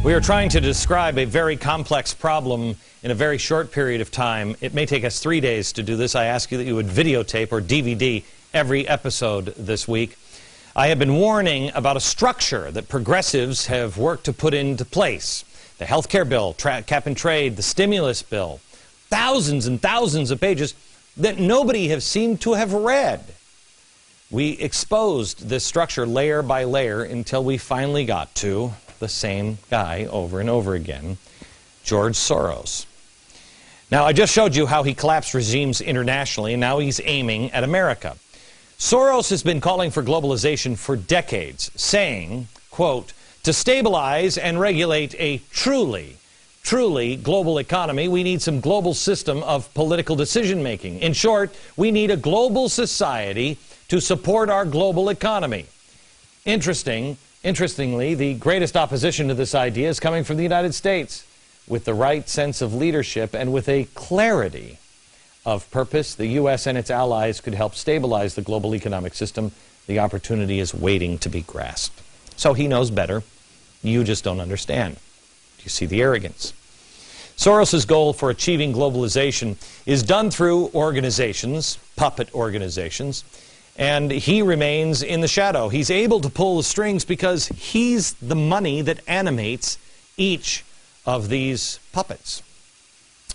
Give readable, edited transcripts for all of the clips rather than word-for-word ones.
We are trying to describe a very complex problem in a very short period of time. It may take us 3 days to do this. I ask you that you would videotape or DVD every episode this week. I have been warning about a structure that progressives have worked to put into place. The health care bill, cap and trade, the stimulus bill. Thousands and thousands of pages that nobody has seemed to have read. We exposed this structure layer by layer until we finally got to the same guy over and over again, George Soros. Now, I just showed you how he collapsed regimes internationally, and now he's aiming at America. Soros has been calling for globalization for decades, saying, quote, to stabilize and regulate a truly global economy, we need some global system of political decision-making. In short, we need a global society to support our global economy. Interestingly, the greatest opposition to this idea is coming from the United States, with the right sense of leadership and with a clarity of purpose. The U.S. and its allies could help stabilize the global economic system. The opportunity is waiting to be grasped. So he knows better. You just don't understand. Do you see the arrogance? Soros' goal for achieving globalization is done through organizations, puppet organizations, and he remains in the shadow. He's able to pull the strings because he's the money that animates each of these puppets.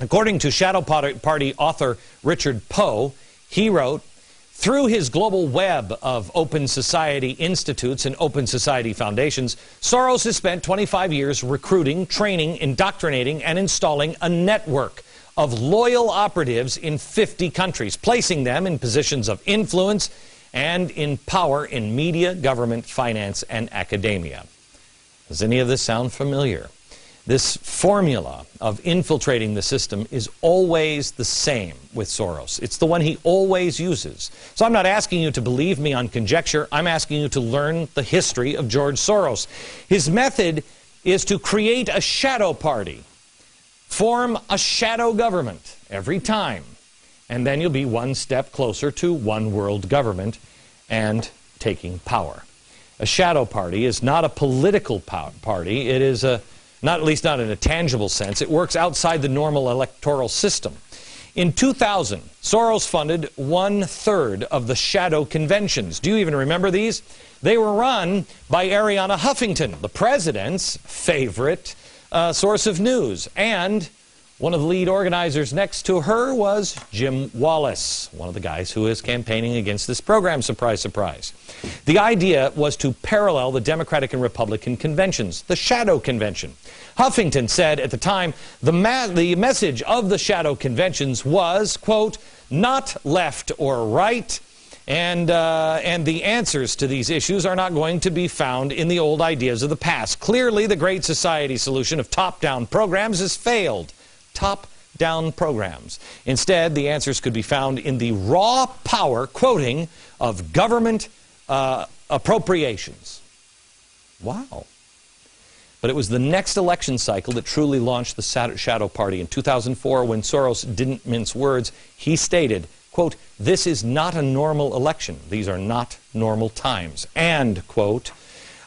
According to Shadow Party author Richard Poe, he wrote, through his global web of open society institutes and open society foundations, Soros has spent 25 years recruiting, training, indoctrinating, and installing a network of loyal operatives in 50 countries, placing them in positions of influence and in power in media, government, finance, and academia. Does any of this sound familiar? This formula of infiltrating the system is always the same with Soros. It's the one he always uses. So I'm not asking you to believe me on conjecture. I'm asking you to learn the history of George Soros. His method is to create a shadow party, form a shadow government every time, and then you'll be one step closer to one world government and taking power. A shadow party is not a political party. It is not, at least not in a tangible sense. It works outside the normal electoral system. In 2000, Soros funded 1/3 of the shadow conventions. Do you even remember these? They were run by Arianna Huffington, the president's favorite source of news. And one of the lead organizers next to her was Jim Wallace, one of the guys who is campaigning against this program, surprise, surprise. The idea was to parallel the Democratic and Republican conventions, the shadow convention. Huffington said at the time, the message of the shadow conventions was, quote, not left or right, and the answers to these issues are not going to be found in the old ideas of the past. Clearly, the Great Society solution of top-down programs has failed. Top-down programs. Instead, the answers could be found in the raw power, quoting, of government appropriations. Wow. But it was the next election cycle that truly launched the shadow party. In 2004, when Soros didn't mince words, he stated, quote, this is not a normal election. These are not normal times. And, quote,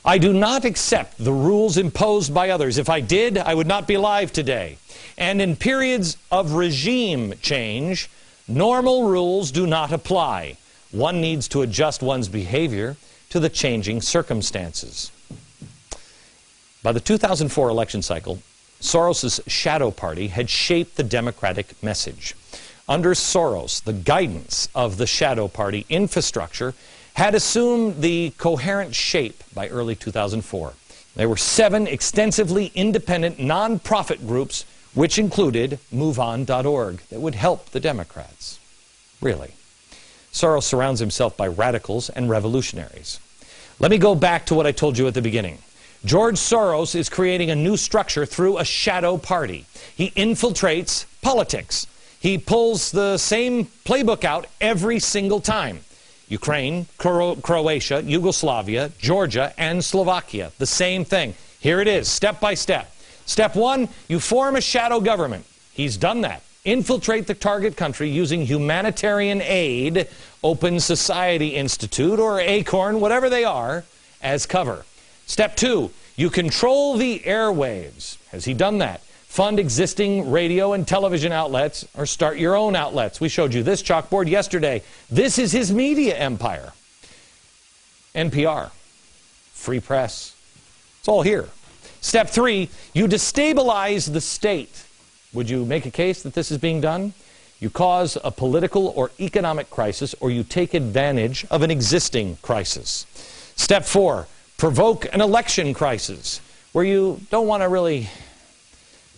I do not accept the rules imposed by others. If I did, I would not be alive today. And in periods of regime change, normal rules do not apply. One needs to adjust one's behavior to the changing circumstances. By the 2004 election cycle, Soros' shadow party had shaped the Democratic message. Under Soros, the guidance of the shadow party infrastructure had assumed the coherent shape by early 2004. There were 7 extensively independent non-profit groups which included MoveOn.org that would help the Democrats. Really. Soros surrounds himself by radicals and revolutionaries. Let me go back to what I told you at the beginning. George Soros is creating a new structure through a shadow party. He infiltrates politics. He pulls the same playbook out every single time. Ukraine, Croatia, Yugoslavia, Georgia, and Slovakia. The same thing. Here it is, step by step. Step 1, you form a shadow government. He's done that. Infiltrate the target country using humanitarian aid, Open Society Institute, or ACORN, whatever they are, as cover. Step 2, You control the airwaves. Has he done that? Fund existing radio and television outlets or start your own outlets. We showed you this chalkboard yesterday. This is his media empire. NPR, free press. It's all here. Step 3, you destabilize the state. Would you make a case that this is being done? You cause a political or economic crisis, or you take advantage of an existing crisis. Step 4, provoke an election crisis, where you don't want to really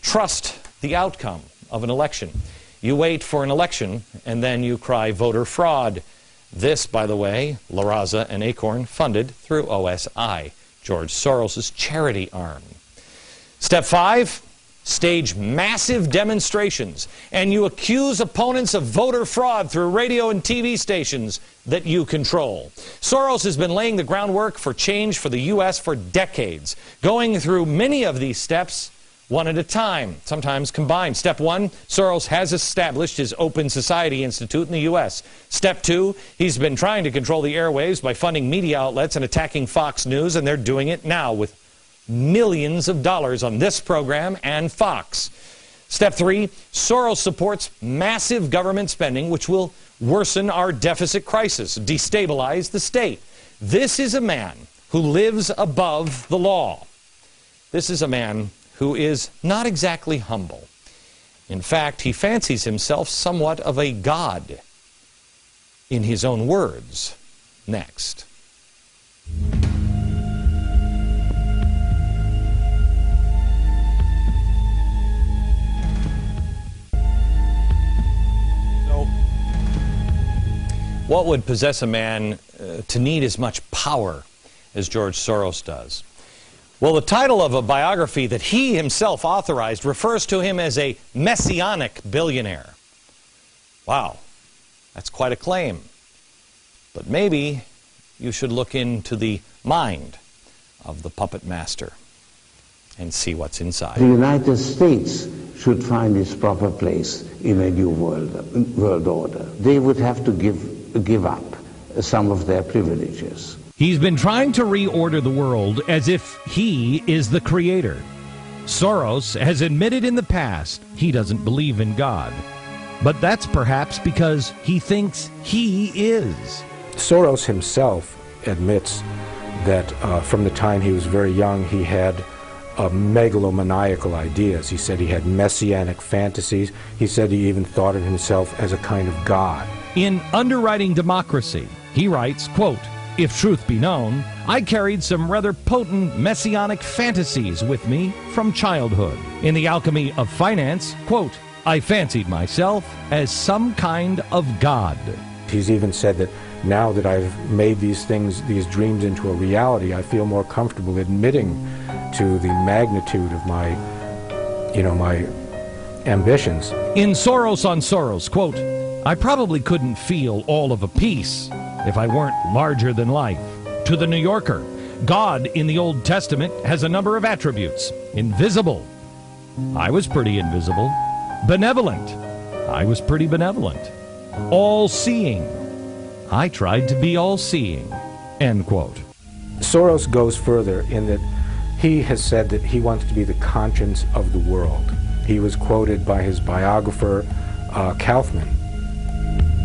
trust the outcome of an election. You wait for an election, and then you cry voter fraud. This, by the way, La Raza and Acorn funded through OSI, George Soros' charity arm. Step 5, stage massive demonstrations, and you accuse opponents of voter fraud through radio and TV stations that you control. Soros has been laying the groundwork for change for the U.S. for decades, going through many of these steps one at a time, sometimes combined. Step 1, Soros has established his Open Society Institute in the U.S. Step 2, he's been trying to control the airwaves by funding media outlets and attacking Fox News, and they're doing it now with millions of dollars on this program and Fox. Step 3, Soros supports massive government spending, which will worsen our deficit crisis, destabilize the state. This is a man who lives above the law. This is a man who is not exactly humble. In fact, he fancies himself somewhat of a god. In his own words, next. What would possess a man to need as much power as George Soros does? Well, the title of a biography that he himself authorized refers to him as a messianic billionaire. Wow, that's quite a claim. But maybe you should look into the mind of the puppet master and see what's inside. The United States should find its proper place in a new world order. They would have to give up some of their privileges. He's been trying to reorder the world as if he is the creator. Soros has admitted in the past he doesn't believe in God. But that's perhaps because he thinks he is. Soros himself admits that from the time he was very young, he had megalomaniacal ideas. He said he had messianic fantasies. He said he even thought of himself as a kind of god. In Underwriting Democracy, he writes, quote, "If truth be known, I carried some rather potent messianic fantasies with me from childhood. In The Alchemy of Finance, quote, I fancied myself as some kind of god." He's even said that now that I've made these things, these dreams into a reality, I feel more comfortable admitting to the magnitude of my ambitions. In Soros on Soros, quote, "I probably couldn't feel all of a piece if I weren't larger than life." To The New Yorker, God in the Old Testament has a number of attributes. Invisible. I was pretty invisible. Benevolent. I was pretty benevolent. All-seeing. I tried to be all-seeing. End quote. Soros goes further in that he has said that he wants to be the conscience of the world. He was quoted by his biographer, Kaufman.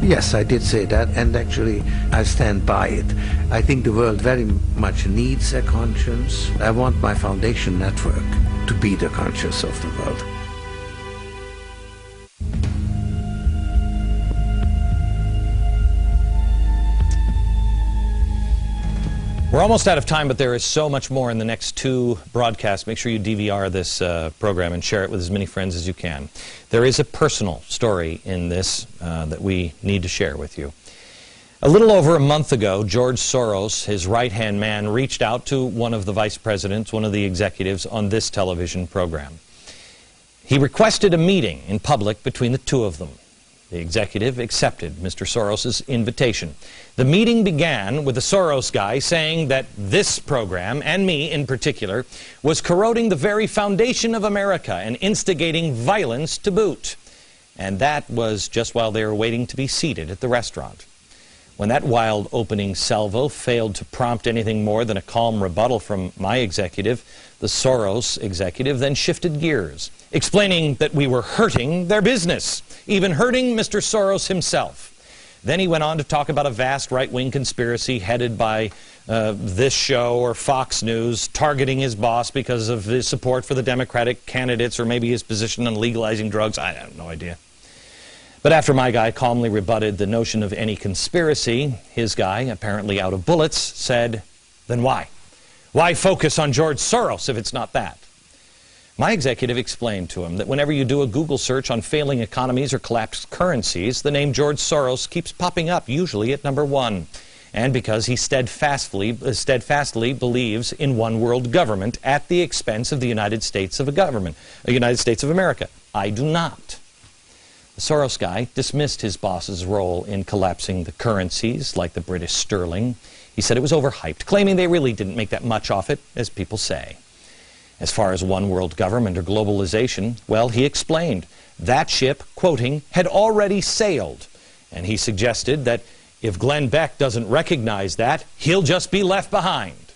Yes, I did say that, and actually I stand by it. I think the world very much needs a conscience. I want my foundation network to be the conscience of the world. We're almost out of time, but there is so much more in the next 2 broadcasts. Make sure you DVR this program and share it with as many friends as you can. There is a personal story in this that we need to share with you. A little over a month ago, George Soros, his right-hand man, reached out to one of the vice presidents, one of the executives on this television program. He requested a meeting in public between the two of them. The executive accepted Mr. Soros' invitation. The meeting began with the Soros guy saying that this program, and me in particular, was corroding the very foundation of America and instigating violence to boot. And that was just while they were waiting to be seated at the restaurant. When that wild opening salvo failed to prompt anything more than a calm rebuttal from my executive, the Soros executive then shifted gears, explaining that we were hurting their business, even hurting Mr. Soros himself. Then he went on to talk about a vast right-wing conspiracy headed by this show or Fox News, targeting his boss because of his support for the Democratic candidates or maybe his position on legalizing drugs. I have no idea. But after my guy calmly rebutted the notion of any conspiracy, his guy, apparently out of bullets, said, then why? Why focus on George Soros if it's not that? My executive explained to him that whenever you do a Google search on failing economies or collapsed currencies, the name George Soros keeps popping up, usually at number 1. And because he steadfastly believes in one world government at the expense of the United States of America. I do not. The Soros guy dismissed his boss's role in collapsing the currencies, like the British sterling. He said it was overhyped, claiming they really didn't make that much off it, as people say. As far as one world government or globalization, well, he explained that ship, quoting, had already sailed. And he suggested that if Glenn Beck doesn't recognize that, he'll just be left behind.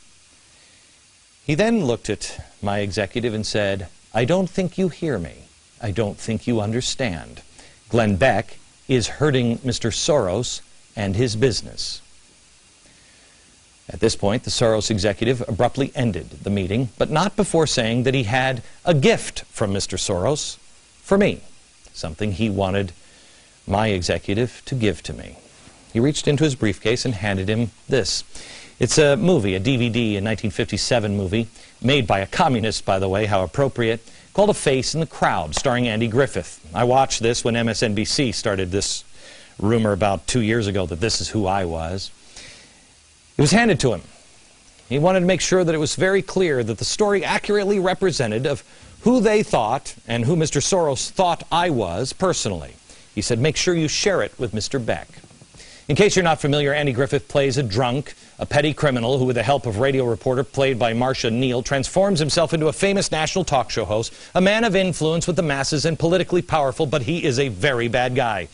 He then looked at my executive and said, I don't think you hear me. I don't think you understand. Glenn Beck is hurting Mr. Soros and his business. At this point, the Soros executive abruptly ended the meeting, but not before saying that he had a gift from Mr. Soros for me, something he wanted my executive to give to me. He reached into his briefcase and handed him this. It's a movie, a DVD, a 1957 movie, made by a communist, by the way, how appropriate, called A Face in the Crowd, starring Andy Griffith. I watched this when MSNBC started this rumor about 2 years ago that this is who I was. It was handed to him. He wanted to make sure that it was very clear that the story accurately represented of who they thought and who Mr. Soros thought I was personally. He said, make sure you share it with Mr. Beck. In case you're not familiar, Andy Griffith plays a drunk, a petty criminal who, with the help of radio reporter played by Marcia Neal, transforms himself into a famous national talk show host, a man of influence with the masses and politically powerful, but he is a very bad guy.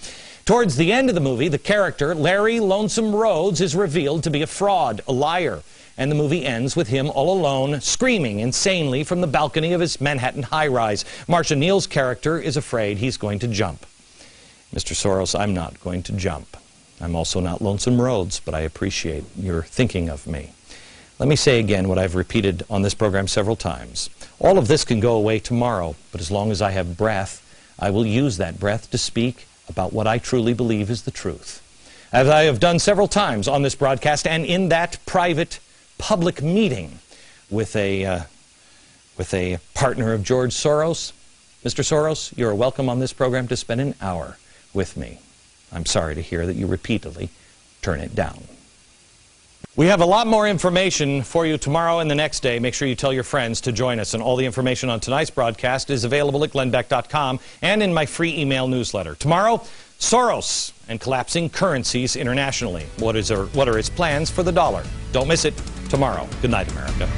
Towards the end of the movie, the character, Larry Lonesome Rhodes, is revealed to be a fraud, a liar. And the movie ends with him all alone, screaming insanely from the balcony of his Manhattan high-rise. Marcia Neal's character is afraid he's going to jump. Mr. Soros, I'm not going to jump. I'm also not Lonesome Rhodes, but I appreciate your thinking of me. Let me say again what I've repeated on this program several times. All of this can go away tomorrow, but as long as I have breath, I will use that breath to speak about what I truly believe is the truth. As I have done several times on this broadcast and in that private public meeting with a partner of George Soros. Mr. Soros, you're welcome on this program to spend an hour with me. I'm sorry to hear that you repeatedly turn it down. We have a lot more information for you tomorrow and the next day. Make sure you tell your friends to join us. And all the information on tonight's broadcast is available at glennbeck.com and in my free email newsletter. Tomorrow, Soros and collapsing currencies internationally. What are his plans for the dollar? Don't miss it tomorrow. Good night, America.